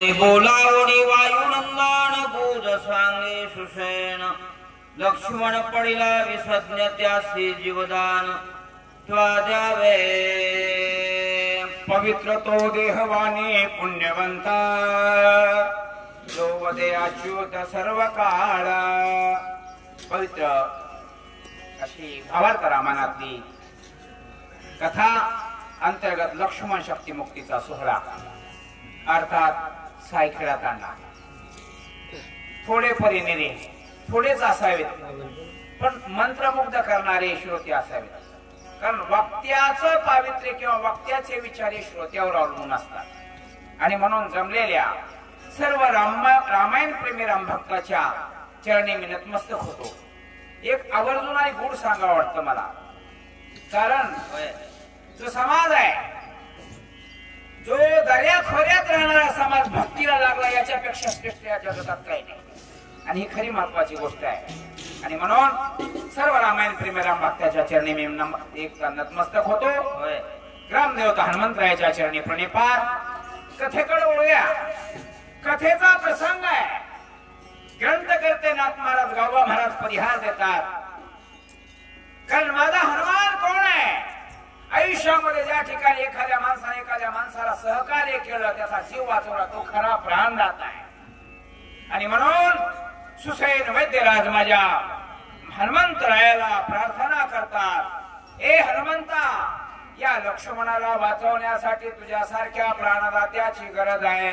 बोलावणी वायुनंदन गुज सांगे सुषेण लक्ष्मण पडिला विसज्ञ त्यासी जीवदान त्वा द्यावे पवित्र तो देहवाने पुण्यवंता जो वदे अच्युत सर्व काळ पवित्र अशी भावार्थ रामायणातली कथा अंतर्गत लक्ष्मण शक्ती मुक्तीचा सोहळा अर्थात साई खेळात आणला. थोडे परिनेने थोडेच असावेत पण मंत्रमुग्ध करणारे श्रोते असावेत, कारण वक्त्याचं पावित्र्य किंवा वक्त्याचे विचार हे श्रोत्यावर अवलंबून असतात. आणि म्हणून जमलेल्या सर्व रामायण प्रेमी रामभक्ताच्या चरणी मी नतमस्तक होतो. एक आवर्जून आणि गुढ सांगावं वाटतं मला, कारण जो समाज आहे, जो दर्या खोऱ्यात राहणारा समाज भक्तीला लागला याच्यापेक्षा श्रेष्ठ या जगतात काही नाही. आणि ही खरी महत्वाची गोष्ट आहे. आणि म्हणून सर्व रामायण प्रेमी राम भक्ताच्या चरणी मी एक नतमस्तक होतो. ग्रामदेवता हनुमंतरायाच्या चरणी प्रणिपात. कथेकडे वळूया. कथेचा प्रसंग आहे. ग्रंथकर्ते नाथ महाराज गावबा महाराज परिहार देतात, कारण माझा हनुमान कोण आहे. आयुष्यामध्ये ज्या ठिकाणी एखाद्या माणसाला सहकार्य केलं, त्याचा जीव वाचवला, तो खरा प्राणदाता आहे. आणि म्हणून सुसैन वैद्यराज माझ्या हनुमंतरायाला प्रार्थना करतात, ए हनुमंता, या लक्ष्मणाला वाचवण्यासाठी तुझ्यासारख्या प्राणदात्याची गरज आहे.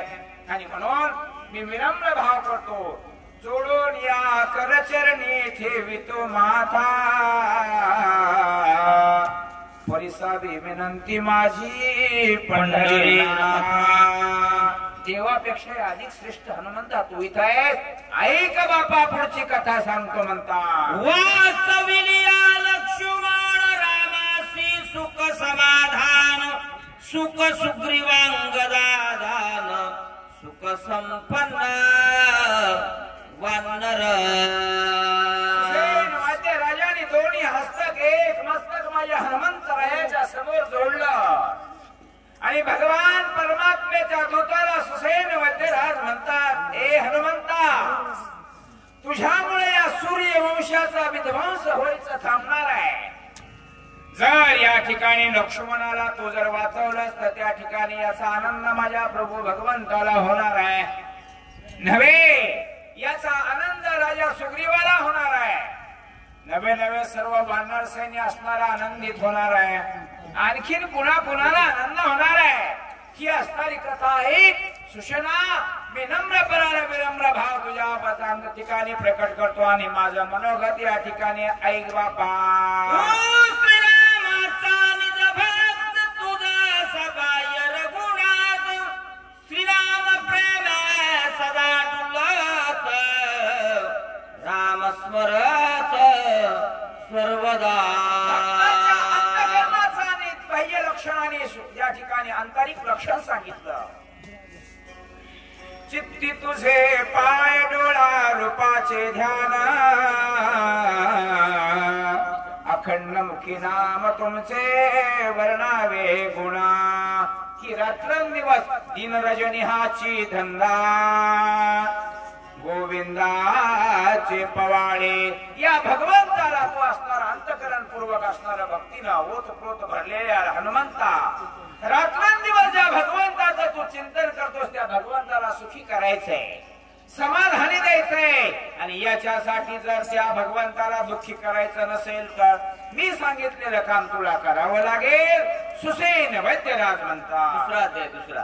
आणि म्हणून मी विनम्र भाव करतो, जोडून या करचरणी ठेवितो माथा, परिसावी विनंती माझी पंढरीनाथा. देवापेक्षा अधिक श्रेष्ठ हनुमंता तू इथं आहेस. ऐक बापा, पुढची कथा सांगतो म्हणता. वाचविलिया लक्ष्मण रामासी सुख समाधान, सुख सुग्रीवांगदान, सुख संपन्न वानर. राजाने दोन्ही हस्तक एक मस्तक माझ्या हनुमंतरायाच्या समोर जोडलं. आणि भगवान परमात्म्याच्या दूताला सुसैन वैद्यराज म्हणतात, ए हनुमंता, तुझ्यामुळे या सूर्यवंशाचा विध्वंस व्हायचं थांबणार आहे. जर या ठिकाणी लक्ष्मणाला तू जर वाचवलंस तर त्या ठिकाणी याचा आनंद माझ्या प्रभू भगवंताला होणार आहे. नव्हे, याचा आनंद राजा सुग्रीवाला होणार आहे. नवे नवे सर्व वानर सैन्य असणारा आनंदित होणार आहे. आणखीन कुणाला आनंद होणार आहे. ही असणारी कथा आहे. सुषेणा, मी नम्रपणाने विनम्र भाव तुझ्या ठिकाणी प्रकट करतो आणि माझं मनोगत या ठिकाणी ऐक बापा. श्रीराम प्रेम सदा डुलत, राम स्मरत सर्वदा. बाह्य लक्षणाने या ठिकाणी आंतरिक लक्षण सांगितलं. चित्ती तुझे पाय डोळा रूपाचे ध्यान, अखंड मुखी नाम तुमचे वर्णावे गुणा. की रात्रंदिवस दिन रजनी हाची धंदा, गोविंदाचे पवाळे. या भगवंताला तू असणार अंतकरण पूर्वक असणाऱ्या भक्तीला ओतप्रोत भरलेल्या हनुमंता, रात्रंदिवस ज्या भगवंताचं तू चिंतन करतोस त्या भगवंताला सुखी करायचंय, समाधानी द्यायचंय. आणि याच्यासाठी जर त्या भगवंताला दुःखी करायचं नसेल तर मी सांगितलेलं काम तुला करावं लागेल. सुसैन वैद्यराज म्हणता, दुसरा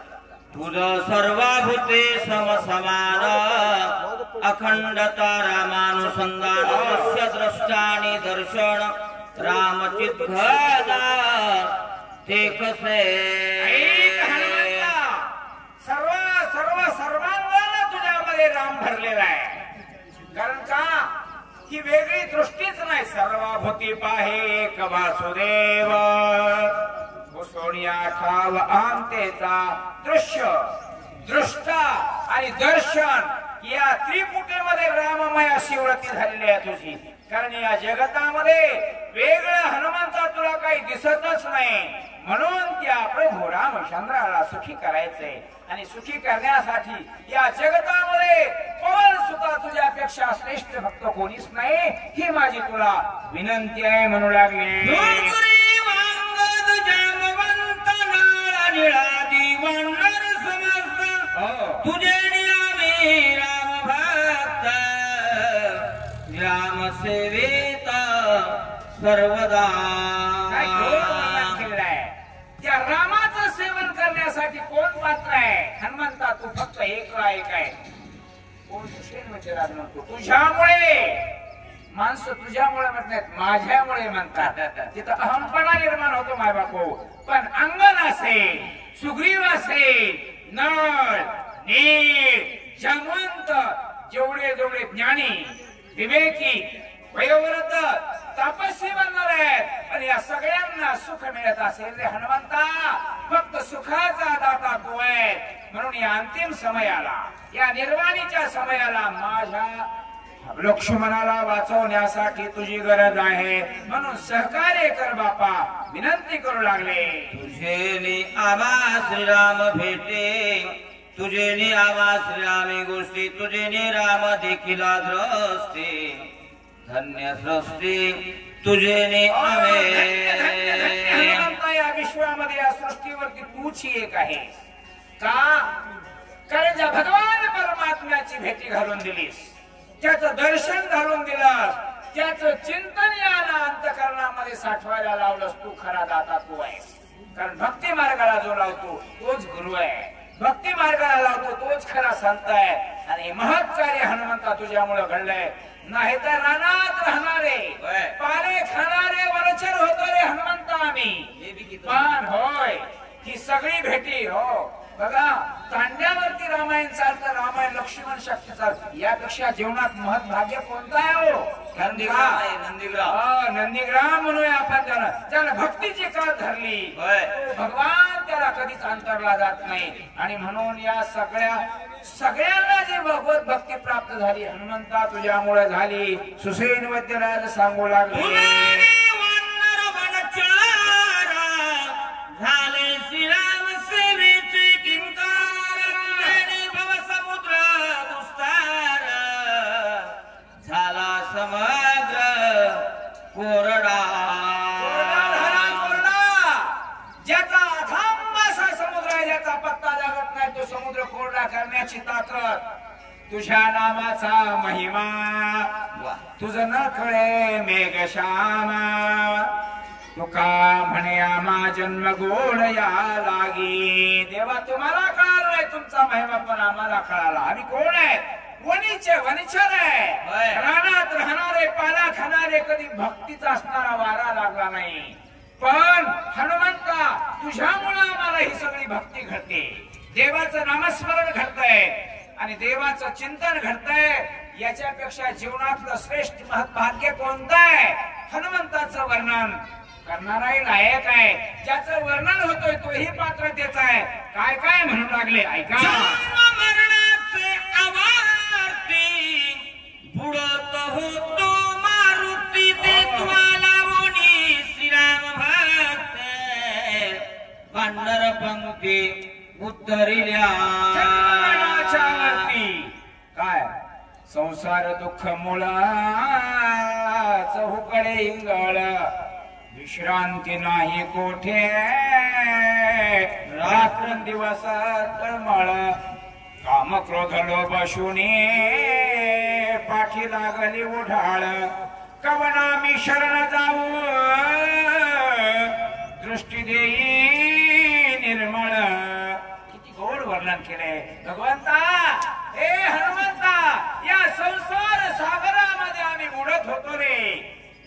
तुझ सर्वभूते समसमान, अखंडता रामानुसंधान, दृश्य द्रष्टानी दर्शन, रामचिद्घन ते कसे. सर्वांगाला तुझ्यामध्ये राम भरलेला आहे. कारण का, ही वेगळी दृष्टीच नाही. सर्वभूती पाहे एक वासुदेव, सोनिया ठाव अंतेचा दृश्य दृष्टा आणि दर्शन या त्रिपुटीमध्ये राममय अशी वृत्ती झालेली आहे तुझी. कारण या जगतामध्ये वेगळं हनुमंता तुला काही दिसतच नाही. म्हणून त्या प्रभू रामचंद्राला सुखी करायचंय आणि सुखी करण्यासाठी या जगतामध्ये पवन सुद्धा तुझ्यापेक्षा श्रेष्ठ भक्त कोणीच नाही ही माझी तुला विनंती आहे म्हणू लागले. तुझे नियामी राम भक्त राम सेवेता सर्वदा. त्या रामाचं सेवन करण्यासाठी कोण पात्र आहे? हनुमंता तू फक्त एकला एक आहे. कोण म्हणतो तुझ्यामुळे माणसं तुझ्यामुळे म्हणत नाहीत माझ्यामुळे म्हणतात. तिथं अहमपणा निर्माण होतो माय बापू. पण अंगण असेल सुग्रीव असेल नळ नीळ जामवंत जेवढे जेवढे ज्ञानी विवेकी वयोवृद्ध तपस्वी बनणार आहेत आणि या सगळ्यांना सुख मिळत असेल रे हनुमंता. फक्त सुखाचा दाता तू आहे. म्हणून या अंतिम समयाला या निर्वाणीच्या समयाला माझ्या लक्ष्मणाला वाचवण्यासाठी तुझी गरज आहे. म्हणून सहकार्य कर बापा विनंती करू लागले. तुझे आवा श्रीराम भेटे तुझे आवा श्रीरामी गोष्टी तुझे राम देखील द्रष्टे धन्य सृष्टी तुझे या विश्वामध्ये या सृष्टीवरती तूच एक आहे का? कारण ज्या भगवान परमात्म्याची भेटी घालून दिलीस त्याचं दर्शन घालून दिलास त्याचं चिंतन या अंतःकरणामध्ये साठवायला लावलंस तू खरा दाता तू आहेस. कारण भक्ती मार्गाला जो लावतो तोच गुरु आहे. भक्ती मार्गाला लावतो तोच खरा संत आहे. आणि हे महत् कार्य हनुमंता तुझ्यामुळे घडलंय. नाही तर रानात राहणारे पाने खाणारे वनचर होतो रे हनुमंता आम्ही. पण होय ही सगळी भेटी हो बघा तांड्यावरती रामायण चालतं. रामायण लक्ष्मण शक्ती चालतं. यापेक्षा जीवनात महत् भाग्य कोणतं आहे हो? नंदीग्राम म्हणूया आपण त्याला भक्तीची काळ धरली भगवान त्याला कधीच अंतरला जात नाही. आणि म्हणून या सगळ्यांना जी भगवत भक्ती प्राप्त झाली हनुमंता तुझ्यामुळे झाली. सुसेन वैद्यराज सांगू लागले झाले श्रीराम सेवेचे समुद्र दुस्तार झाला समग्र कोरडा. ज्याचा अथांग असा समुद्र आहे ज्याचा पत्ता लागत नाही तो समुद्र कोरडा करण्याची ताकद तुझ्या नामाचा महिमा तुझं न कळे मेघश्यामा. तुका म्हणे आम्हा जन्म गोड या लागी. देवा तुम्हाला कळाला नाही तुमचा महिमा पण आम्हाला कळाला. आम्ही कोण आहे? वनीचे वनिचर आहे. रानात राहणारे पाला खाणारे कधी भक्तीचा असणारा वारा लागला नाही. पण हनुमंता तुझ्यामुळे आम्हाला ही सगळी भक्ती घडते. देवाचं नामस्मरण घडतंय आणि देवाचं चिंतन घडतंय. याच्यापेक्षा जीवनातलं श्रेष्ठ महत्भाग्य कोणतं आहे? हनुमंताचं वर्णन करणाराही लायक आहे. ज्याचं वर्णन होतोय तोही पात्रतेचा आहे. काय काय म्हणू लागले ऐका. मरणाचे अवार्ती बुडत होतो मारुती देवाला मुनी श्रीराम भक्त पांढर पंक्ती उतरिल्या काय संसार दुःख मुळा चहुकडे इंगळ विश्रांती नाही कोठे रात्र दिवस तळमळ काम क्रोध लोभ शून्य पाठी लागली उढाळ कवना मी शरण जाऊ दृष्टी देई निर्मळ. किती गोड वर्णन केले भगवंता. हे हनुमंता या संसार सागरामध्ये आम्ही बुडत होतो रे.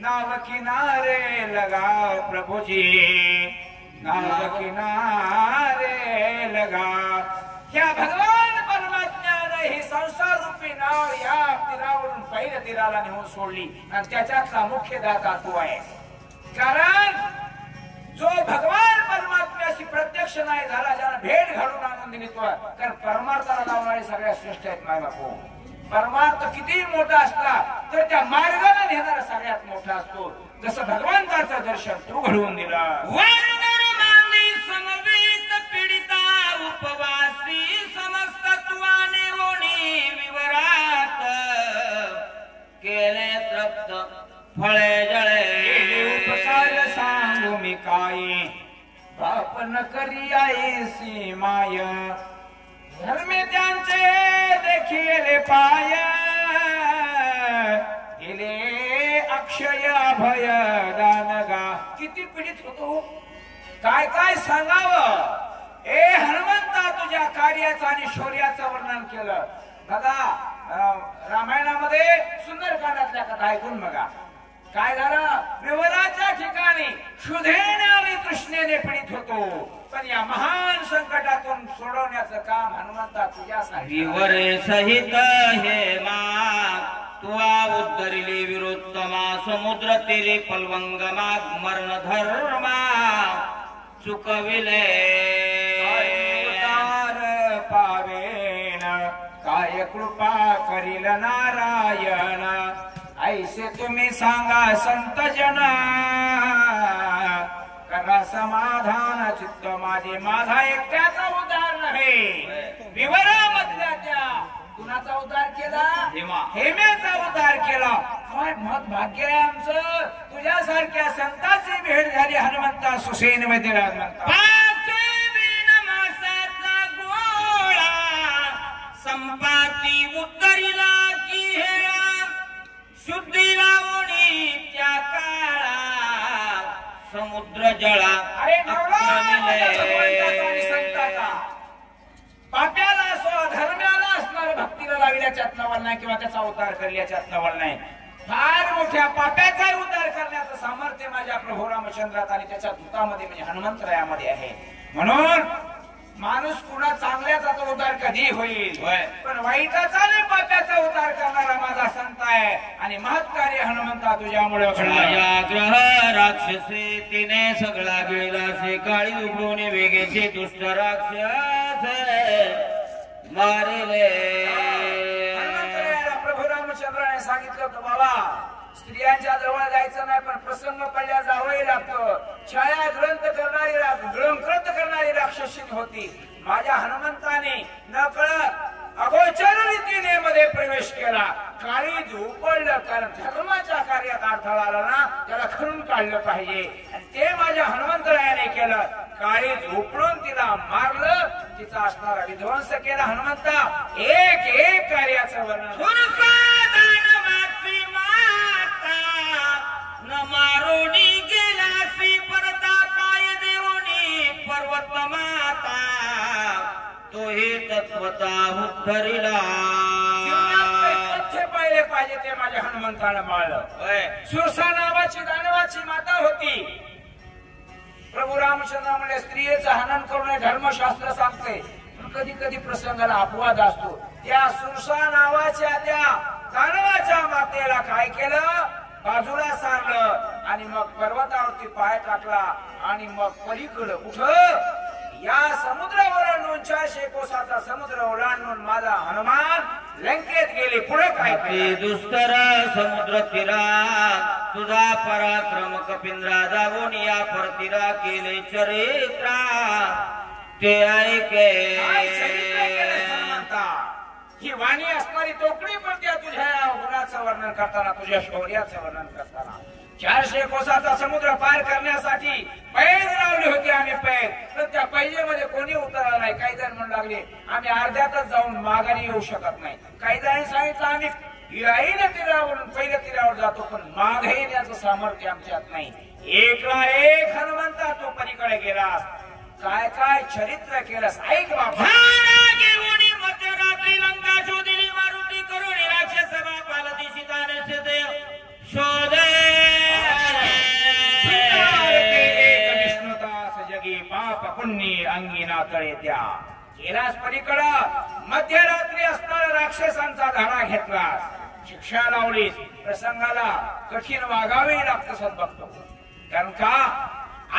नाव किनारे लगाओ प्रभुजी नाव किनारे लगाओ. या भगवान परमात्म्याने ही संसार रूपी नाव या तीरावरून पहिल्या तीराला नेऊन सोडली आणि त्याच्यातला मुख्य दाता तू आहे. कारण जो भगवान परमात्म्याशी प्रत्यक्ष नाही झाला ज्याला भेट घालून आणून दिली तो. कारण परमार्थाला लावणारे सगळ्यात श्रेष्ठ आहेत माय बापू. परमार्थ किती मोठा असला तर त्या मार्गाने नेणारा सगळ्यात मोठा असतो. जसं भगवंताचं दर्शन तू घडवून दिलं. फळे जळे केले उपकार सांगू मी काय बाप न करी आईसी माय धर्मे त्यांचे देखील पाय दिले अक्षय अभय दानगा किती पीडित होतो काय काय सांगावं ए हनुमंता तुझ्या कार्याचं आणि शौर्याचं वर्णन केलं दादा रामायणामध्ये सुंदरकांडातल्या कथा ऐकून बघा काय झालं विवराच्या ठिकाणी क्षुधेने आणि तृष्णेने पीडित होतो पण या महान संकटातून सोडवण्याचं काम हनुमंता तुझ्यासाठी विवरे सहित हे माग तुवा उद्धरिले विरोत्तमा समुद्र तेरे पलवंगमा मरण धर्मा चुकविले पावेन काय कृपा करील नारायण ऐसे तुम्ही सांगा संत जन करा समाधान चित्त माझे माझा एकट्याचा उद्धार नव्हे विवरामधल्या त्या कुणाचा उद्धार केला हेमेचा उद्धार केला काय मत भाग्य आहे आमचं तुझ्यासारख्या संतांची भेट झाली हनुमंता सुसेन मध्ये हनुमंता संपाती उत्तरीला की हेळा शुद्धी लावणी त्या काळा समुद्र जळा पाप्याला असो धर्म्याला असणार भक्तीला लावल्याच्यात नवल नाही किंवा त्याचा उद्धार करल्याच्यात नवल नाही फार मोठ्या पाप्याचा उद्धार करण्याचं सामर्थ्य माझ्या प्रभू रामचंद्रात आणि त्याच्या दूतामध्ये म्हणजे हनुमंतरायामध्ये आहे म्हणून माणूस पुन्हा चांगल्याचा तो उद्धार कधी होईल पण वाईटाचा आणि पाप्याचा उद्धार करणारा माझा संत आहे आणि महत्कार्य हनुमंता तुझ्यामुळे ग्रह राक्षसे तिने सगळा गेला से काळी उघडून वेगेचे दुष्ट राक्षस मारिले प्रभू रामचंद्राने सांगितलं होतं बाबा स्त्रियांच्या जवळ जायचं नाही पण प्रसंग पडल्या जावंही लागतं छाया ग्रंथ करणारी राक्षसी होती माझ्या हनुमंताने न कळत अगोचर रीतीने मध्ये प्रवेश केला काळी झोपडलं कारण धर्माच्या कार्यात अडथळा आला ना त्याला खणून काढलं पाहिजे आणि ते माझ्या हनुमंतरायाने केलं काळी झोपडून तिला मारलं तिचा असणारा विध्वंस केला हनुमंता एक एक कार्याचं वर्णन मारोणी गेला परता पाय देऊनी पर्वत माता तो हे तत्वता उत्तरीला पाहिले पाहिजे ते माझ्या हनुमंताला मारलं सुरसा नावाची दानवाची माता होती प्रभू रामचंद्र म्हणजे स्त्रियेचं हनन करून धर्मशास्त्र सांगते कधी कधी प्रसंगाला अपवाद असतो त्या सुरसा नावाच्या त्या दानवाच्या मातेला काय केलं बाजूला सारलं आणि मग पर्वतावरती पाय टाकला आणि मग पलीकडं कुठं या समुद्र ओलांडून 400 कोसाचा समुद्र ओलांडून माझा हनुमान लंकेत गेले पुढे काय दुस्तर समुद्र तीरा तुझा पराक्रम कपिंद्रा जाऊन या परतीरा केले चरित्रा ते ऐके ही वाणी असणारी तोकडी पण त्या तुझ्या गुणाचं वर्णन करताना तुझ्या शौर्याचं वर्णन करताना 400 कोसाचा समुद्र पार करण्यासाठी पैज लावली होती आम्ही पैज तर त्या पैजेमध्ये कोणी उतरला नाही काही जण म्हणू लागले आम्ही अर्ध्यातच जाऊन माघारी येऊ शकत नाही काही जणांनी सांगितलं आम्ही पहिल्या तीरावर जातो पण मागे येण्याचं सामर्थ्य आमच्यात नाही एकला एक हनुमंता तो पलीकडे गेलास काय काय चरित्र केलंस ऐक बाबा मध्यरात्री लंका शोधिली मारुती करून राक्षस बापाला दिशिताने शोधे विष्णुदास जगी पाप पुण्य अंगी नातळे त्या गेलास पलीकडं मध्यरात्री असणारा राक्षसांचा धडा घेतलास शिक्षा लावलीस प्रसंगाला कठीण वागावे लागतं सद्भक्त कारण का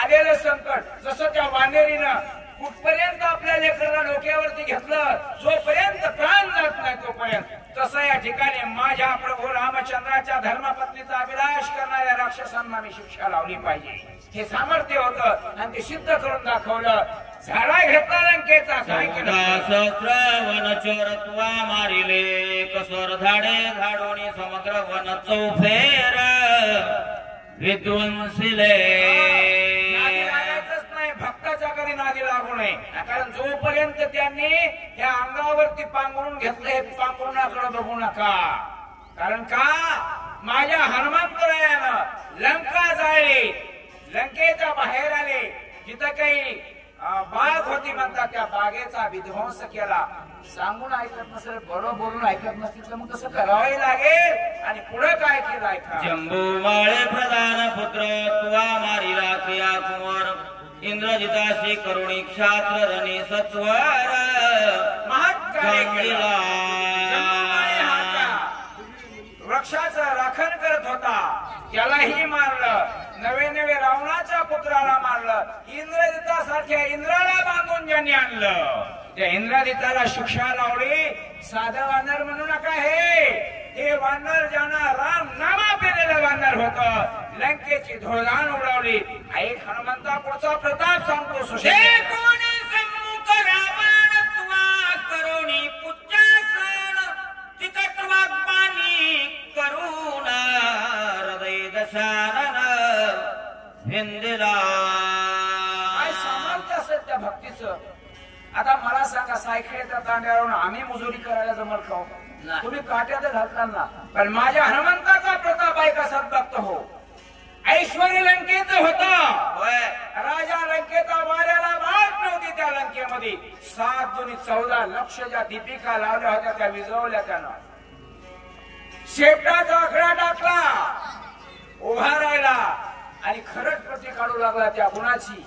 आलेलं संकट जसं त्या वानेरीनं कुठपर्यंत आपल्या लेकराला डोक्यावरती घेतलं जोपर्यंत प्राण जात नाही तोपर्यंत तसं या ठिकाणी माझ्या प्रभू रामचंद्राच्या धर्मपत्नीचा अभिलाष करणाऱ्या राक्षसांना मी शिक्षा लावली पाहिजे हे सामर्थ्य होतं आणि ते सिद्ध करून दाखवलं झाडा घेतला लंकेचा. काय केलं? सहस्रवन चोरत्वा मारिले कसर झाडे झाडोनी समुद्र वन चौफेर विध्वंसिले. नादी लागायचंच नाही, भक्ताच्या घरी नादी लागू नये. कारण जोपर्यंत त्यांनी या अंगावरती पांघरून घेतलं हे पांघरुणाकडे बघू नका. कारण का माझ्या हनुमंतरायानं लंका जाळली, लंकेच्या बाहेर आले. जिथं काही बाग होती म्हणतात त्या बागेचा विध्वंस केला. सांगून ऐकत नसेल, बरोबर बोलून ऐकत नसतील तर मग कसं करावे लागेल आणि पुढे काय केलं ऐका. जंबू माळे प्रधान पुत्र तुवा मारिला क्रिया कुंवर इंद्रजिताशी करुणी क्षात्र रणी सत्वर महात्मा वृक्षाचं राखण करत होता, त्यालाही मारलं. नवे नवे रावणाच्या पुत्राला मारलं. इंद्रजितासारख्या इंद्राला बांधून ज्यांनी आणलं त्या इंद्रजिताला शिक्षा लावली. साधं वानर म्हणू नका, हे वानर ज्यांना राम नामा पेलेलं वानर होत. लंकेची धुळधाण उडवली. ऐक हनुमंता पुढचा प्रताप सांगतो. कोणी सम्मुख रावण तुवा करुणी पूज्यासन तिकट वाग्बाणी करुण हृदय दशानन हिंदिला. काय सामर्थ्य असेल त्या भक्तीचं. आता मला सांगा, सायखेच्या तांड्यावरून आम्ही मजुरी करायला जमल का? तुम्ही काट्यात घालताना. पण माझ्या हनुमंताचा प्रताप ऐका सद्भक्त हो. ऐश्वर्य लंकेचं होतं. राजा लंकेचा वाऱ्याला वाट नव्हती. त्या लंकेमध्ये 7 दुनी 14 लक्ष ज्या दीपिका लावल्या होत्या त्या विजवल्या त्यानं. शेपटाचा आकडा टाकला, उभा राहिला आणि खरंच प्रति काढू लागला त्या गुणाची,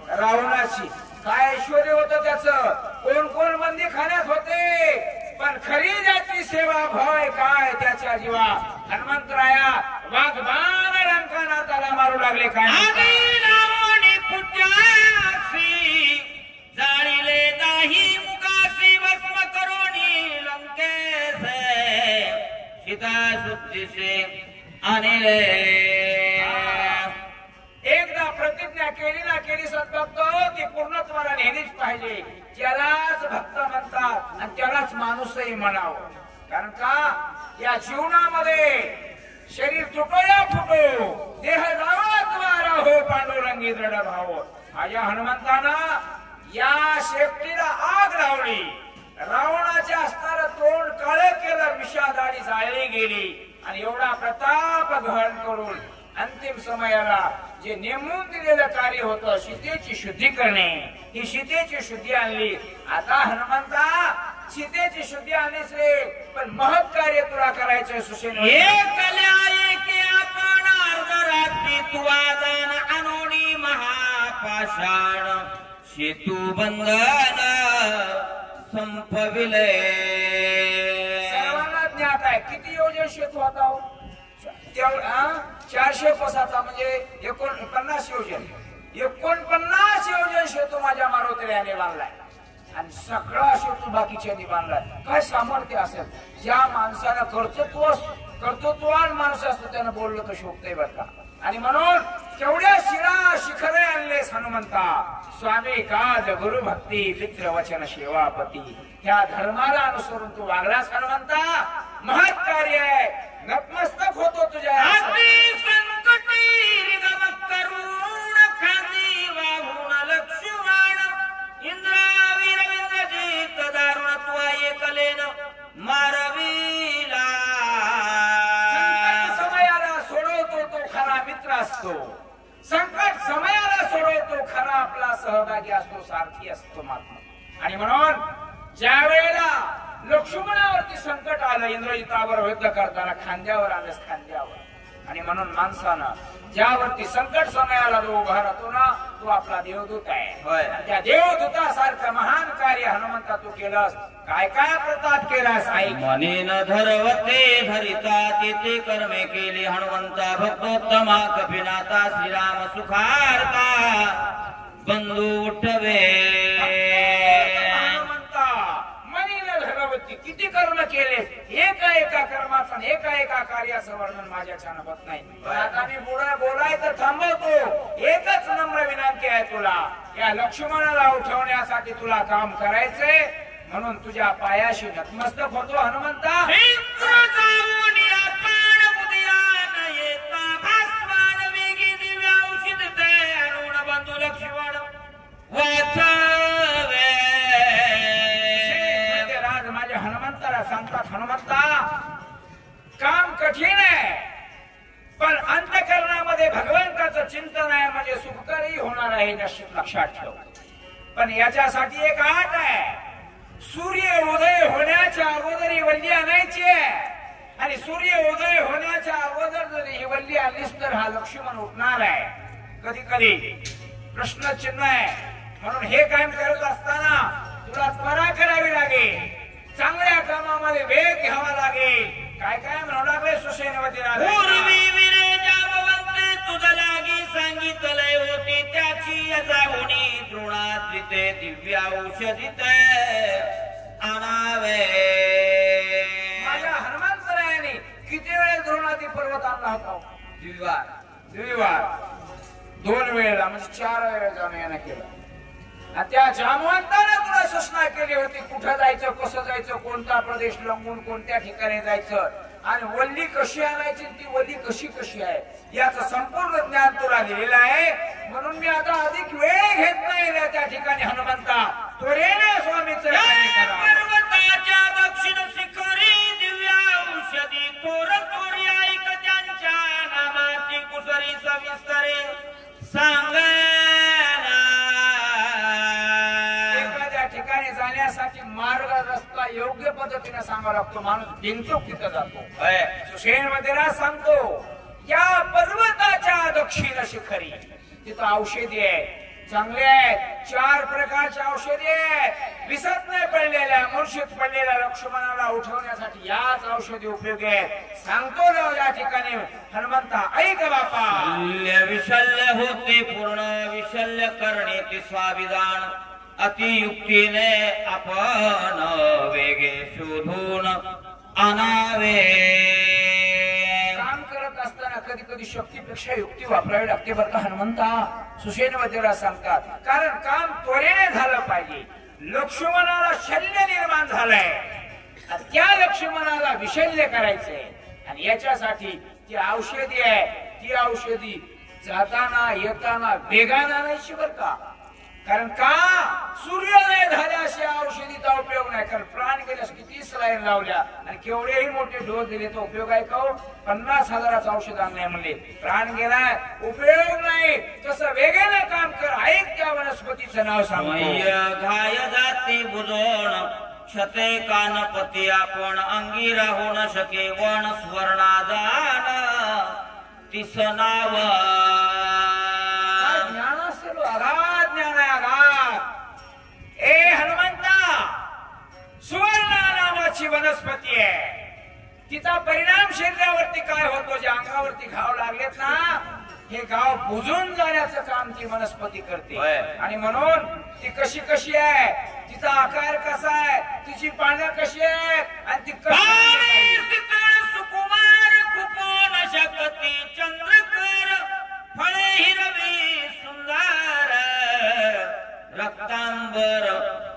रावणाची. काय ऐश्वर्य होतं त्याचं. कोण कोण बंदी खाण्यात होते, पण खरी ज्याची सेवा भय काय त्याच्या जीवा. हनुमंतराया वाघबाण लंकाना त्याला मारू लागले. काय जाळीले दाही मुकासी भस्म करोनी लंकेसे सीता शुद्धीसे आणले. एकदा प्रतिज्ञा केली ना केली सद्भक्त ती पूर्णत्वाला नेलीच पाहिजे. त्यालाच भक्त म्हणतात आणि त्यालाच माणूसही म्हणावं. कारण का या जीवनामध्ये शरीर तुटो या फुटो, देह रावणाद्वारा हो पांडुरंगी दृढ भाव. माझ्या हनुमंतानं या शेपटीला आग लावली. रावणाच्या असणारं तोंड काळं केलं, विषादाडी जाळली गेली. आणि एवढा प्रताप ग्रहण करून अंतिम समयाला जे नेमून दिलेलं कार्य होतं सीतेची शुद्धी करणे, ही सीतेची शुद्धी आणली. आता हनुमंता सीतेची शुद्धी आणलीच रे, पण महत् कार्य तुला करायचंय सुसेन. आपण अर्धरात्री तुवादान आणोनी महापाषाण सेतू बंधन संपविले. सर्वांना ज्ञात आहे किती योजन सेतू होता. 400 कोसाचा म्हणजे 49 योजन. 49 योजन सेतू माझ्या मारुतीने बांधलाय आणि सगळा सेतू बाकीच्यांनी बांधलाय. काय सामर्थ्य असेल. ज्या माणसानं कर्तृत्वान माणूस असतो त्यानं बोललं तर शोभतंय बरं का. आणि म्हणून केवढ्या शिळा शिखरे आणलेस हनुमंता. स्वामी काज गुरु भक्ती मित्र वचन सेवापती. ह्या धर्माला अनुसरून तू वागलास हनुमंता. महत् कार्य आहे. नतमस्तक होतो तुझ्या. संकटी करुण खाती वाहून लक्ष्मण इंद्रावीर विंद्रजित दारुण त्वा एकलेन मारविला. संकट समयाला सोडवतो तो खरा मित्र असतो. संकट समयाला सोडवतो खरा आपला सहभागी असतो, सारथी असतो महात्मा. आणि म्हणून ज्या वेळेला लक्ष्मणावरती संकट आलं, इंद्रजितावर युद्ध करताना खांद्यावर आलंस खांद्यावर. आणि म्हणून माणसानं ज्यावरती संकट समयाला जो उभा राहतो ना तो आपला देवदूत आहे. त्या देवदूतासारखं महान कार्य हनुमंता तू केलंस. काय काय प्रताप केलास आई. मनीन धरवते धरिता तेथे कर्मे केली हनुमंता भक्तोत्तमा कपिनाथा श्रीराम सुखारता बंधू उठवे. हनुमंता मनीन धरवती किती कर्म केले, एका एका कर्माचं आणि एका कार्याचं वर्णन माझ्या छान होत नाही. आता मी बोलायचं थांबवतो. एकच नम्र विनंती आहे तुला, या लक्ष्मणाला उठवण्यासाठी तुला काम करायचंय, म्हणून तुझ्या पायाशी नतमस्तक होतो हनुमंता. राज माझ्या हनुमंताला सांगतात, हनुमंता काम कठीण आहे, पण अंतःकरणामध्ये भगवंताचं चिंतन आहे म्हणजे सुखकरही होणार आहे, निश्चित लक्षात ठेव. पण याच्यासाठी एक अट आहे, सूर्य उदय होण्याच्या अगोदर ही वल्ली आणायची आहे, आणि सूर्य उदय होण्याच्या अगोदर जर ही वल्ली आलीस तर हा लक्ष्मण उठणार आहे. कधी कधी प्रश्नचिन्ह आहे. म्हणून हे काम करत असताना तुला त्वरा करावी लागेल, चांगल्या कामामध्ये वेग घ्यावा लागेल. काय काय म्हणू लागले सुसेनवती राजा, तुझ लागी सांगितलंय होती त्याची जाऊनी द्रोणात्रिते दिव्य औषधित आणावे. माझ्या हनुमंतरायाने किती वेळेस द्रोणादी पर्वत आणला होता? द्विवार 2 वेळेला, म्हणजे 4 वेळा जाणं यानं केलं. आणि त्या जामवंताने तुला सूचना केली होती कुठं जायचं, कसं जायचं, कोणता प्रदेश लंघून कोणत्या ठिकाणी जायचं, आणि वल्ली कशी आणायची, ती वल्ली कशी कशी आहे याचं संपूर्ण ज्ञान तुला दिलेलं आहे. म्हणून मी आता अधिक वेळ घेत नाही त्या ठिकाणी हनुमंता, त्वरेने स्वामीचं पर्वताच्या दक्षिण शिखरी दिव्य औषधी थोर थोरी ऐक त्यांच्या नामाची कुसरी सविस्तरे सांगा. एखाद्या ठिकाणी जाण्यासाठी मार्ग रस्ता योग्य पद्धतीने सांगावा लागतो, माणूस बिनचूक तिथं जातो. सुसेनवती सांगतो, या पर्वताच्या दक्षिण शिखरी तिथं औषधी आहे, चांगले आहेत, 4 प्रकारच्या औषधी आहेत. विसत नाही पडलेल्या, मूर्छित पडलेल्या लक्ष्मणाला उठवण्यासाठी याच औषधी उपयोगी आहेत. सांगतो जाऊ या ठिकाणी हनुमंता, ऐक बापा. विशल्य होते पूर्ण विशल्य करणे ते स्वाभिदान, अतियुक्तीने आपण वेगे शोधून आणावे. काम करत असताना कधी कधी शक्तीपेक्षा युक्ती वापरावी लागते बरं का हनुमंता, सुसेनवतीला सांगतात. कारण काम त्वरेने झालं पाहिजे. लक्ष्मणाला शल्य निर्माण झालंय, त्या लक्ष्मणाला विशल्य करायचंय, आणि याच्यासाठी ती औषधी आहे. ती औषधी जाताना येताना वेगानं आणायची बरं का. कारण का सूर्योदय झाल्याशी औषधीचा उपयोग नाही. कारण प्राण गेल्यास किती सलाईन लावल्या आणि केवढेही मोठे डोस दिले तर उपयोग आहे का? 50,000चं औषध आणलंय म्हणले, प्राण गेलाय, उपयोग नाही. तसं वेगेनं काम कर. ऐक त्या वनस्पतीचं नाव सांग. घाय जाती बुजोण छते कानपती आपण अंगी राहू न शके वण स्वर्णादान तिस नाव. ज्ञान असेल, अगाध ज्ञान आहे, अगाध. ए हनुमंता, सुवर्ण नावाची वनस्पती आहे. तिचा परिणाम शरीरावरती काय होतो? जे अंगावरती घाव लागलेत ना, हे गाव बुजून जाण्याचं काम ती वनस्पती करते. आणि म्हणून ती कशी कशी आहे, तिचा आकार कसा आहे, तिची पानं कशी आहे, आणि ती सुकुमार कुपोन शकती चंद्रकर फळे हिरवी सुंदर रक्तांबर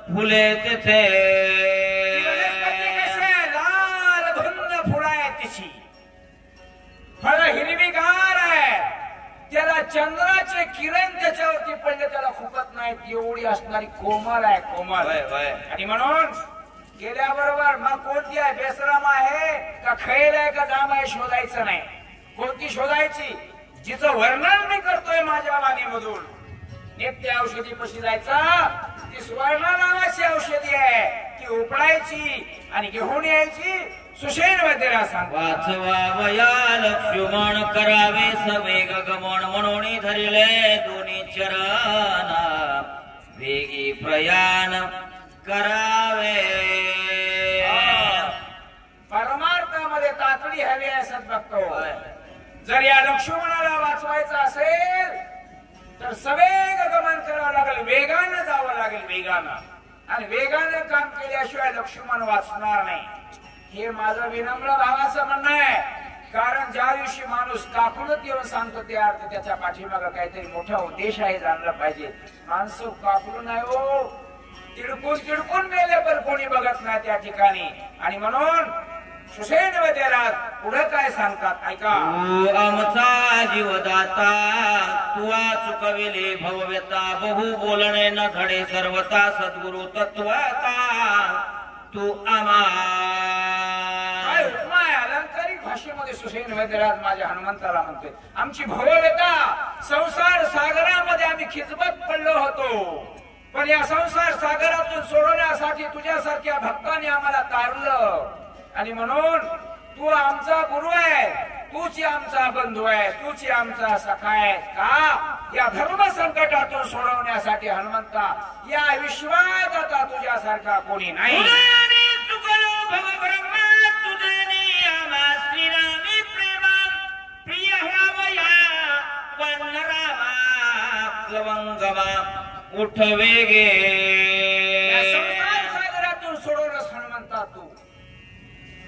फुले तेथे. लाल धुंद फुलं आहे तिची, फळ हिरवीगार आहे. त्याला चंद्राचे किरण त्याच्यावरती पडले त्याला खुपत नाहीत, एवढी असणारी कोमल आहे, कोमल. आणि म्हणून गेल्याबरोबर मग कोणती आहे, बेसराम आहे का खैल आहे का जाम आहे शोधायचं नाही. कोणती शोधायची? जिचं वर्णन मी करतोय माझ्या वाणीमधून. नित्य औषधी पशी जायचा, ती सुवर्ण नावाची औषधी आहे, ती उपडायची आणि घेऊन यायची. सुसेनवतीला सांग. वाचवावया लक्ष्मण करावे सवेग गमन म्हणून धरिले दोन्ही चरण वेगी प्रयाण करावे. परमार्थामध्ये तातडी हवी आहे सद्भक्तो. जर या लक्ष्मणाला वाचवायचं असेल तर सवेग गमन करावं लागेल, वेगानं जावं लागेल, वेगानं. आणि वेगाने काम केल्याशिवाय लक्ष्मण वाचणार नाही. हे माझं विनम्र भावाचं म्हणणं आहे. कारण ज्या दिवशी माणूस काकुलत येऊन सांगतो ते अर्थ त्याच्या पाठीमागे काहीतरी मोठा उद्देश आहे, जाणलं पाहिजे. माणसं काकुल नाही हो, तिडकून तिडकून मेले पण कोणी बघत नाही त्या ठिकाणी. आणि म्हणून सुसेन वैद्यराज पुढे काय सांगतात ऐका. आमचा जीवदाता तुआ चुकविले भवव्यता बहु बोलणे न धडे सर्वता सद्गुरु तत्वता तू आमा. काय उपमा आहे अलंकारिक भाषेमध्ये सुसेन वैद्यराज माझ्या हनुमंताला म्हणतोय. आमची भवव्यता संसार सागरामध्ये आम्ही खिचबत पडलो होतो, पण या संसार सागरातून सोडवण्यासाठी तुझ्यासारख्या भक्तांनी आम्हाला तारलं. आणि म्हणून तू आमचा गुरु आहे, तूच आमचा बंधू आहे, तूच आमचा सखा आहे. का या धर्म संकटातून सोडवण्यासाठी हनुमंता या विश्वात आता तुझ्यासारखा कोणी नाही. उठ वेगे संसार सागरातून सोडवलंस हनुमंता तू,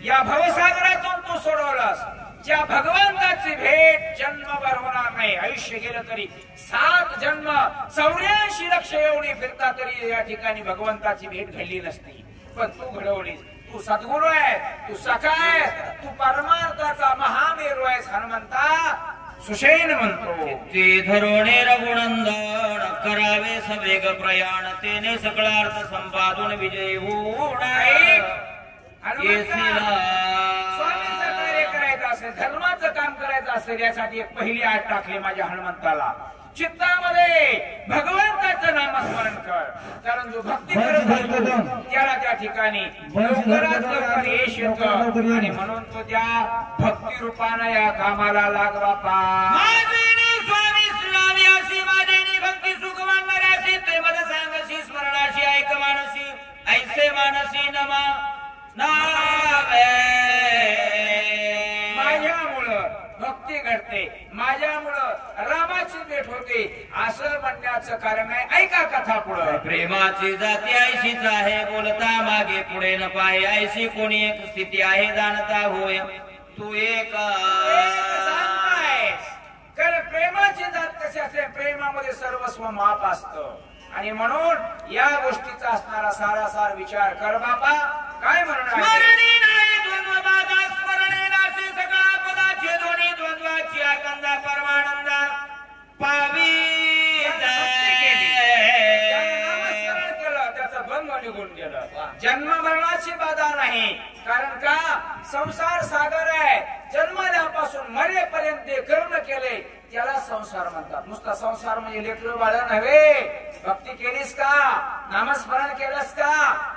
या भवसागरातून तू सोडवलंस. ज्या भगवंताची भेट जन्मभर होणार नाही. आयुष्य गेलं तरी 7 जन्म 84 लक्ष एवढी फिरता तरी या ठिकाणी भगवंताची भेट घडली नसती. पण तू घडवलीस. तू सद्गुरु आहे, तू सखा आहे, तू परमार्थाचा महामेरू आहेस हनुमंता. सुषेण म्हणतो ते धरोणे रघुनंदन करावे सवेग प्रयाण तेने सकळार्थ संपादून विजयी होऊन. स्वामीचं कार्य करायचं असेल, धर्माचं काम करायचं असेल, यासाठी एक पहिली आठ टाकली माझ्या हनुमंताला. चित्तामध्ये भगवंताचं नामस्मरण कर. कारण जो भक्ती करत असतो त्याला त्या ठिकाणी लवकरात लवकर यश येतं. आणि म्हणून तो त्या भक्ती रूपानं या कामाला लाग बापा. स्वामी श्रीरामी अशी माझी भक्ती सुखवान नराशी ते मद सांगशी स्मरणाशी ऐक मानसी ऐसे मानसी नमा नावे. माझ्यामुळं भक्ती घडते, माझ्यामुळं रामाची भेट होते असं म्हणण्याचं कारण आहे. ऐका कथा पुढं. प्रेमाची जाती ऐशीच आहे बोलता मागे पुढे न पाहे ऐशी कोणी एक स्थिती आहे जाणता होय तू एक सांगतायस. कारण प्रेमाची जात कशी असते, प्रेमामध्ये सर्वस्व माप असतं. आणि म्हणून या गोष्टीचा असणारा सारासार विचार कर बापा. काय म्हणणार स्मरणी नाही द्वंद्व बाधा स्मरणे नाशी सगळा पदाचे दोन्ही द्वंद्वाची आकंदा परमानंदा पावी त्याचा भंग निघून गेलं. जन्म मरणाची बाधा नाही. कारण का संसार सागर आहे. जन्मल्यापासून मरेपर्यंत कर्म केले त्याला संसार म्हणतात. नुसता संसार म्हणजे लेकरं बाळ नव्हे. भक्ती केलीस का, नामस्मरण केलंस का,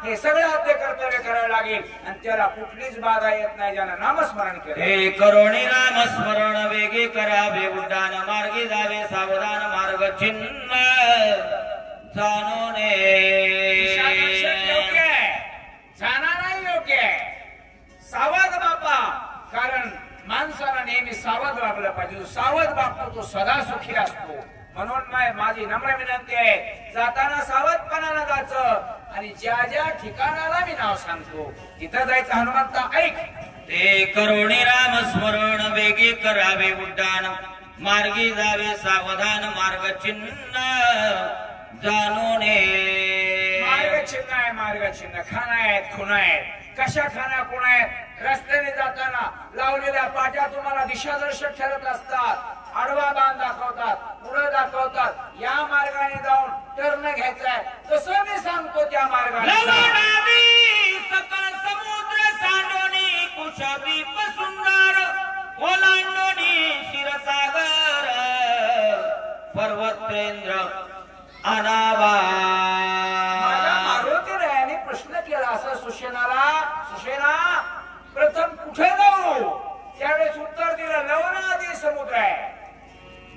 हे सगळं आपले कर्तव्य करायला लागेल. आणि त्याला कुठलीच बाधा येत नाही ज्यानं नामस्मरण केलं. हे करोणी नामस्मरण वेगे करावे उड्डाण मार्गे जावे सावधान मार्ग चिन्ह जाणून योग्य आहे, जाणाराही योग्य आहे. सावध बापा. कारण माणसाला नेहमी सावध वागलं पाहिजे. जो सावध वागतो तो सदा सुखी असतो. म्हणून माझी नम्र विनंती आहे, जाताना सावधपणानं जायचं. आणि ज्या ज्या ठिकाणाला मी नाव सांगतो तिथं जायचं. हनुमंता ऐक. ते करोणी राम स्मरण वेगे करावे उड्डाण मार्गी जावे सावधान मार्ग चिन्ह जाणून मार्ग चिन्ह आहे. मार्ग चिन्ह खाना आहेत, खुणा आहेत. कशा खाना खुणा आहेत. रस्त्याने जाताना लावलेल्या पाट्या तुम्हाला दिशादर्शक ठरत असतात. आडवा बाण दाखवतात, पुढे दाखवतात. या मार्गाने जाऊन टर्न घ्यायचाय तसं मी सांगतो त्या मार्गाने. सकल समुद्र सांडोनी कुशदीप सुंदर ओलांडोनी क्षीरसागर पर्वतेंद्र अनावा. मारुतीरायाने प्रश्न केला असं सुषेनाला. सुषेना प्रथम कुठे जाऊ. त्यावेळेस उत्तर दिलं लवणादी समुद्र आहे,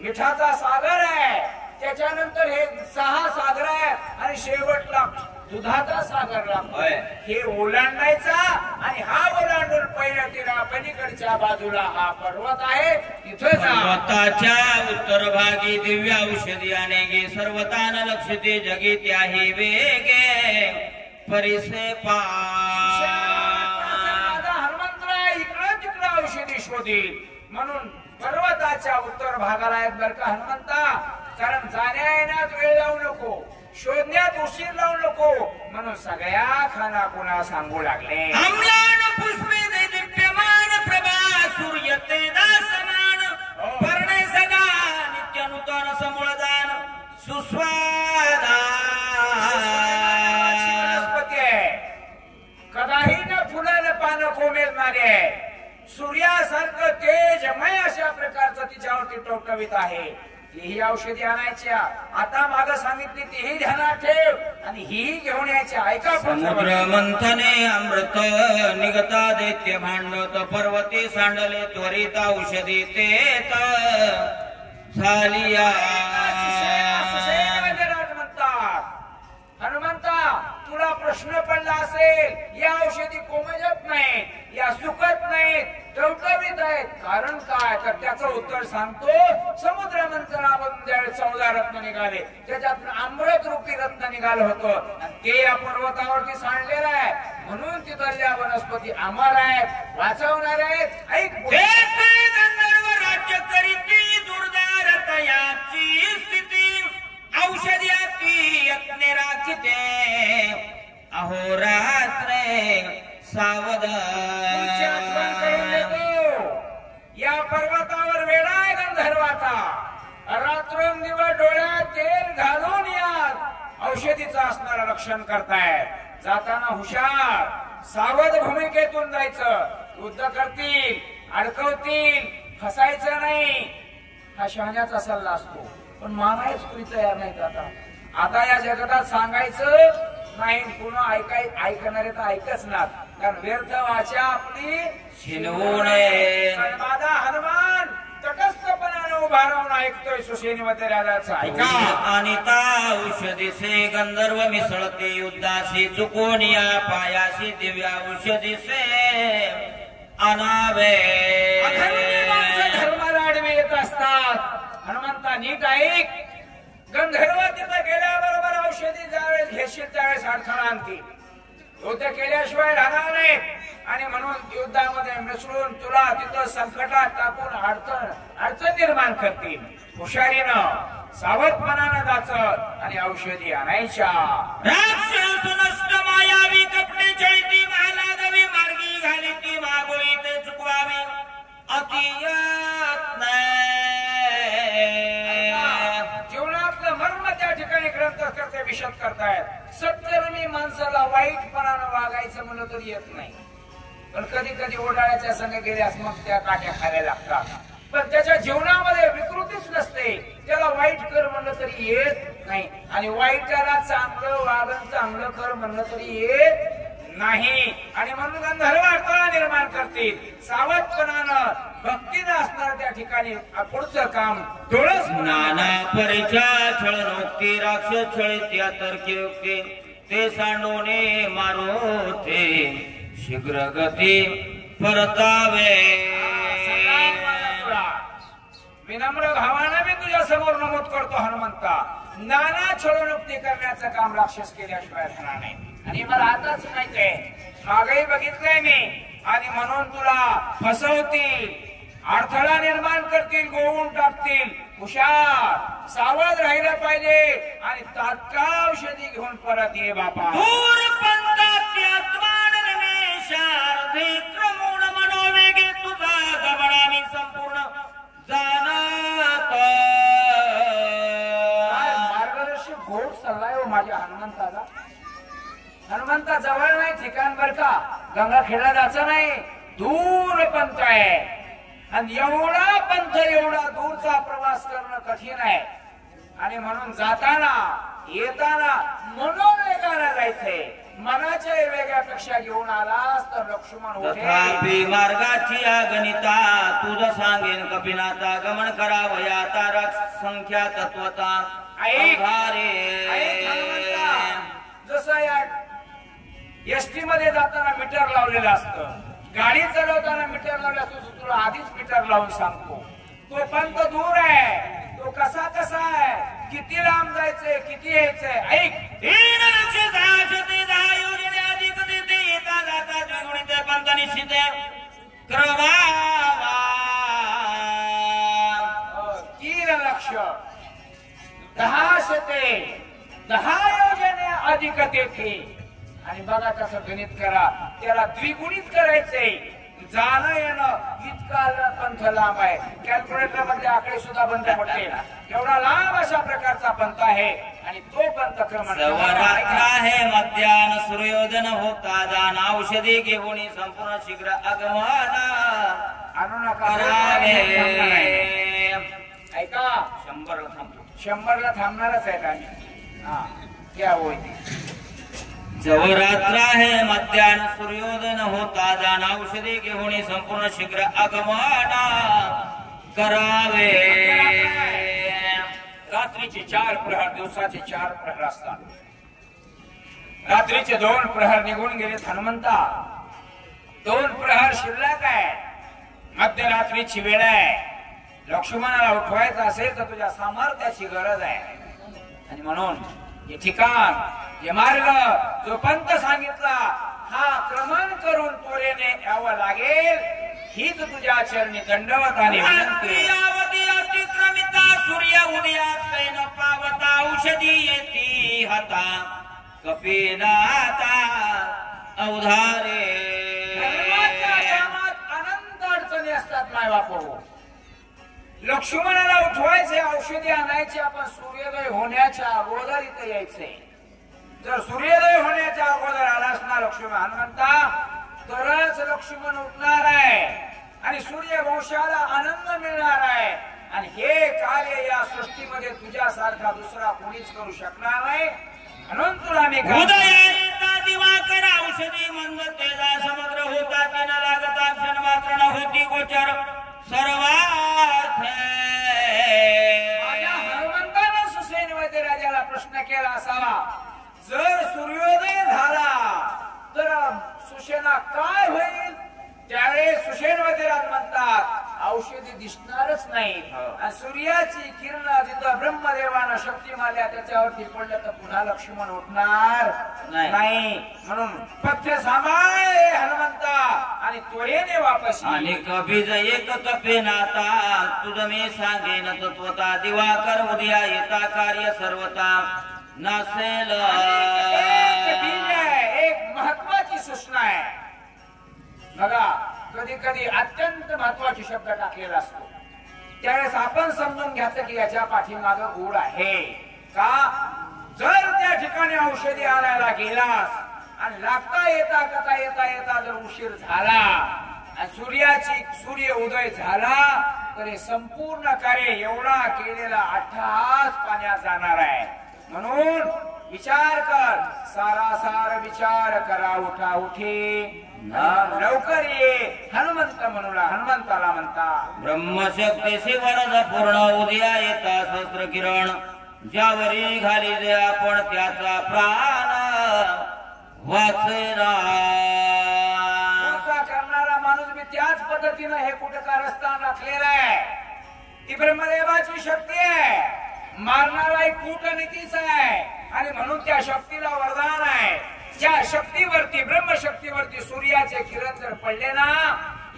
मिठाचा सागर आहे, त्याच्यानंतर हे 6 सागर आहे आणि शेवटला दुधाचा सागर लागतोय. हे ओलांडायचा आणि हा ओलांडून पहिल्या पलीकडच्या बाजूला हा पर्वत आहे तिथे पर्वताच्या उत्तर भागी दिव्य औषधी अनेके सर्वतान लक्षते जगी त्याही वेगे परिसे पा हनुमंतराय इकडं तिकडं औषधी शोधील म्हणून पर्वताच्या उत्तर भागाला आहेत बरं का हनुमंता. कारण जाण्या येण्यात वेळ लावू नको, शोधण्यात उशीर लावू नको म्हणून सगळ्या खाना कुणा सांगू लागले. अम्लान पुष्पे दिप्यमान प्रभा सूर्य तेजा समान पर्णे सदा नित्य नूतन समूळदान सुस्वादा वनस्पती आहे. कदाही न फुलानं पानं कोमेजणारे आहे. सूर्यासारखं तेजमय अशा प्रकारचं तिच्यावरती टवटवीत आहे. ही औषधी आणायच्या आता माग सांगितली तीही ध्यानात ठेव आणि ही घेऊन यायच्या. ऐका समुद्र मंथने अमृत निगता दैत्य भांडत पर्वती सांडले त्वरित औषधी तेत झालिया. म्हणतात हनुमंता तुला प्रश्न पडला असेल या औषधी कोमजत नाहीत, या सुकत नाहीत, टवटवीत आहेत. कारण काय तर त्याचं उत्तर सांगतो. समुद्र मंथनामधून ज्यावेळेस 14 रत्न निघाले त्याच्यात अमृत रूपी रत्न निघालं होतं आणि ते या पर्वतावरती सांडलेलं आहे. म्हणून तिथल्या वनस्पती अमर आहेत, वाचवणार आहेत. ऐक गंधर्व राज्य करीती दुर्दार तयाची स्थिती औषधी यत्ने राखिते अहोरात्रे सावध. या पर्वतावर वेळा आहे गंधर्वाचा. रात्रंदिवस डोळ्यात तेल घालून यात औषधीचं असणारं रक्षण करतायत. जाताना हुशार सावध भूमिकेतून जायचं. युद्ध करतील, अडकवतील, फसायचं नाही हा शहाण्याचा सल्ला असतो. पण मानायच कोणी तयार नाहीत. आता या जगतात सांगायचं नाही, पुन्हा ऐकणारे तर ऐकच ना. कारण व्यर्थ वाचा आपली शिनवू नये. माझा हनुमान तटस्थपणाने उभा राहून ऐकतोय सुसेनीमध्ये राजाचं. ऐका अनिता औषधीसे गंधर्व मिसळते युद्धाशी चुकून या पायाशी दिव्या औषधीसे अनावे. धर्माला आडवे येत असतात. हनुमंता नीट ऐक. गंधर्व तिथं गेल्याबरोबर औषधी ज्यावेळेस घेशील त्यावेळेस अडथळा आणतील. युद्ध केल्याशिवाय राहणार नाही आणि म्हणून युद्धामध्ये मिसळून तुला तिथं संकटात टाकून अडचण निर्माण करतील. हुशारीनं सावधपणानं जायचं आणि औषधी आणायच्या. राक्षस नष्ट मायावी कपडे चळती महालागवी मार्गी घालीती मागोई ते चुकवावी अतियत जीवनातलं मर्म त्या ठिकाणी ग्रंथकर्ते विशद करतायत. सत्कर्मी माणसाला वाईटपणानं वागायचं म्हणलं तरी येत नाही. पण कधी कधी ओढाळ्याच्या संग गेल्यास मग त्या काट्या खायला लागतात. पण त्याच्या जीवनामध्ये विकृतीच नसते. त्याला वाईट कर म्हणलं तरी येत नाही आणि वाईटाला चांगलं वागण चांगलं कर म्हणलं तरी येत नाही. आणि म्हणून गंधर्व अडथळा निर्माण करतील. सावधपणानं भक्तीनं असणार त्या ठिकाणी पुढचं काम डोळस. नाना परिचय छळनोक्ती राक्षस छळित्या तर्कयुक्ती ते सांडोने मारोते शीघ्र गती परतावे. विनम्र भावानं मी तुझ्या समोर नमूद करतो हनुमंता. नाना छळवणुक्ती करण्याचं काम राक्षस केल्याशिवाय होणार नाही. आणि मला आताच माहितीये मागही बघितलंय मी. आणि म्हणून तुला फसवतील, अडथळा निर्माण करतील, गोवून टाकतील. हुशार सावध राहिलं पाहिजे आणि तात्काळ औषधी घेऊन परत ये बापा. दूर पंथात्यात्मान रमेशार्थे क्रमूण मनोवेगे तुझा गबळामी संपूर्ण जाणत. मार्गदर्शक घोड सल्ला आहे माझ्या हनुमंताला. हनुमंता जवळ नाही ठिकाण बर का. गंगाखेडला जायचं नाही, दूर पंथ आहे. आणि एवढा पंथ एवढा दूरचा प्रवास करणं कठीण आहे. आणि म्हणून जाताना येताना मनोवेगानं जायचंय. मनाच्या वेगापेक्षा घेऊन आलास तर लक्ष्मण तथापि मार्गाची गणिता तुझ सांगेन कपिनाथा गमन करावया तारक संख्या तत्वता. जसं या एसटी मध्ये जाताना मीटर लावलेलं असतं, गाडी चालवताना मीटर लावलं असतं. तुला आधीच मीटर लावून सांगतो. तो पंथ दूर आहे, तो कसा आहे किती लांब जायचंय, किती यायचंय, ऐक. 3,10,10 योजने अधिक देते येता जाता द्विगुणित पंत निश्चित क्रमावा 3,10,10 योजने अधिक तेथे. आणि बघा कसं गणित करा, त्याला द्विगुणित करायचंय. जाणं येणं इतका पंथ लांब आहे, कॅल्क्युलेटर मधले आकडे सुद्धा बंद पडते. एवढा लांब अशा प्रकारचा पंथ आहे. आणि तो पंथ क्रमांक आहे मध्यान सूर्योदन होता दान औषधी घेऊन संपूर्ण शीघ्र आगमना आणू नका. ऐका, 100ला थांबतो. 100ला थांबणारच आहेत आम्ही. हा क्या होय जवळ रात्र आहे मध्यान सूर्योदन होता दान औषधी घेऊन संपूर्ण शीघ्र आगमना करावे. रात्रीचे 4 प्रहर, दिवसाचे 4 प्रहर असतात. रात्रीचे 2 प्रहर निघून गेले हनुमंता. 2 प्रहर शिल्लक आहे. मध्यरात्रीची वेळ आहे. लक्ष्मणाला उठवायचं असेल तर तुझ्या सामर्थ्याची गरज आहे. आणि म्हणून हे ठिकाण, हे मार्ग जो पंत सांगितला, हा क्रमण करून तोरेने यावं लागेल. हीच तुझ्या चरणी दंडवत आणि विनंती. अतिक्रमिता सूर्य उदयात न पावता औषधी येती हाता कपिनाथा अवधारे. अनंत अडचणी असतात माय बापू. लक्ष्मणाला उठवायचे, औषधी आणायचे, आपण सूर्योदय होण्याच्या अगोदर इथे यायचे. जर सूर्योदय होण्याच्या अगोदर आलास ना लक्ष्मण हनुमंता, तरच लक्ष्मण उठणार आहे आणि सूर्यवंशाला आनंद मिळणार आहे. आणि हे कार्य या सृष्टीमध्ये तुझ्यासारखा दुसरा कोणीच करू शकणार नाही. म्हणून तुला मी दिवाकर औषधी मंद तेजा समुद्र होता तिना लागता क्षण मात्र न होती गोचर सर्वात. माझ्या हनुमंतानं सुसेन वैद्य राजाला प्रश्न केला असावा, जर सूर्योदय झाला तर सुसेना काय होईल. त्यावेळेस सुसेन वैद्यराज म्हणतात, औषधी दिसणारच नाही. आणि सूर्याची किरण जिथं ब्रह्मदेवानं शक्ती मारल्या त्याच्यावरती पडलं तर पुन्हा लक्ष्मण उठणार नाही. म्हणून पथ्य सांभाळ हनुमंता आणि त्वरेने वापस. आणि कबीज एक तपे नाता तुझ मी सांगेन तत्वता दिवाकर उद्या येता कार्य सर्वता नसेल. एक महत्वाची सूचना आहे बघा. कधी कधी अत्यंत महत्वाची शब्द टाकलेला असतो, त्यावेळेस आपण समजून घ्यायचं की याच्या पाठीमाग गूढ आहे का. जर त्या ठिकाणी औषधी आणायला गेलास आणि लागता येता कथा येता येता जर उशीर झाला आणि सूर्य उदय झाला तर हे संपूर्ण कार्य एवढा केलेला अट्टहास पाण्यात जाणार आहे. म्हणून विचार कर, सारासार विचार करा. उठा उठी लवकर ये हनुमंत म्हणूला. हनुमंताला म्हणतात ब्रह्मशक्तीशी वरद पूर्ण उद्या येता सहस्र किरण ज्यावरी घाली दे आपण त्याचा प्राण वाचेना. करणारा माणूस मी त्याच पद्धतीनं हे कुठं कारस्थान राखलेलं आहे. ती ब्रह्मदेवाची शक्ती आहे. मारणारा एक कूटनीतीच आहे आणि म्हणून त्या शक्तीला वरदान आहे. ज्या शक्तीवरती, ब्रह्मशक्तीवरती सूर्याचे किरण जर पडले ना,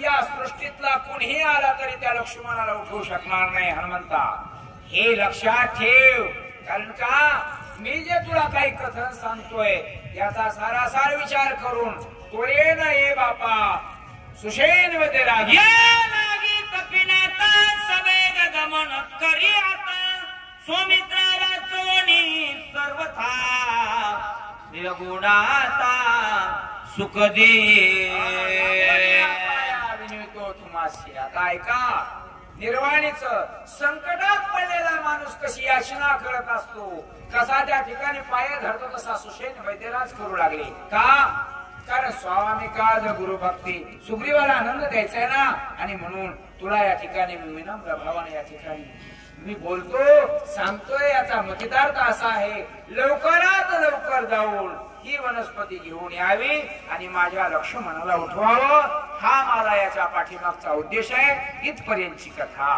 या सृष्टीतला कुणीही आला तरी त्या लक्ष्मणाला उठवू शकणार नाही. हनुमंता हे लक्षात ठेव. कारण का मी जे तुला काही कथन सांगतोय याचा सारासार विचार करून त्वरेनं ये बापा. सुषेण वैद्य राजा कपिनाथा सवेग गमन करी आता स्वामित्राला चोणी सर्वथा गुणाता सुख दे. तुम्हाशी आता ऐका, निर्वाणीच संकटात पडलेला माणूस कशी याचना करत असतो, कसा त्या ठिकाणी पाय धरतो, तसा सुषेण वैद्यराज करू लागले. का? कारण स्वामी काज गुरुभक्ती, सुग्रीवाला आनंद द्यायचा आहे ना. आणि म्हणून तुला या ठिकाणी विनम्र भावाने या ठिकाणी मी बोलतो, सांगतोय. याचा मतितार्थ असा आहे, लवकरात लवकर जाऊन ही वनस्पती घेऊन यावी आणि माझ्या लक्ष्मणाला उठवावं. हा माझा याच्या पाठीमागचा उद्देश आहे. इथपर्यंतची कथा.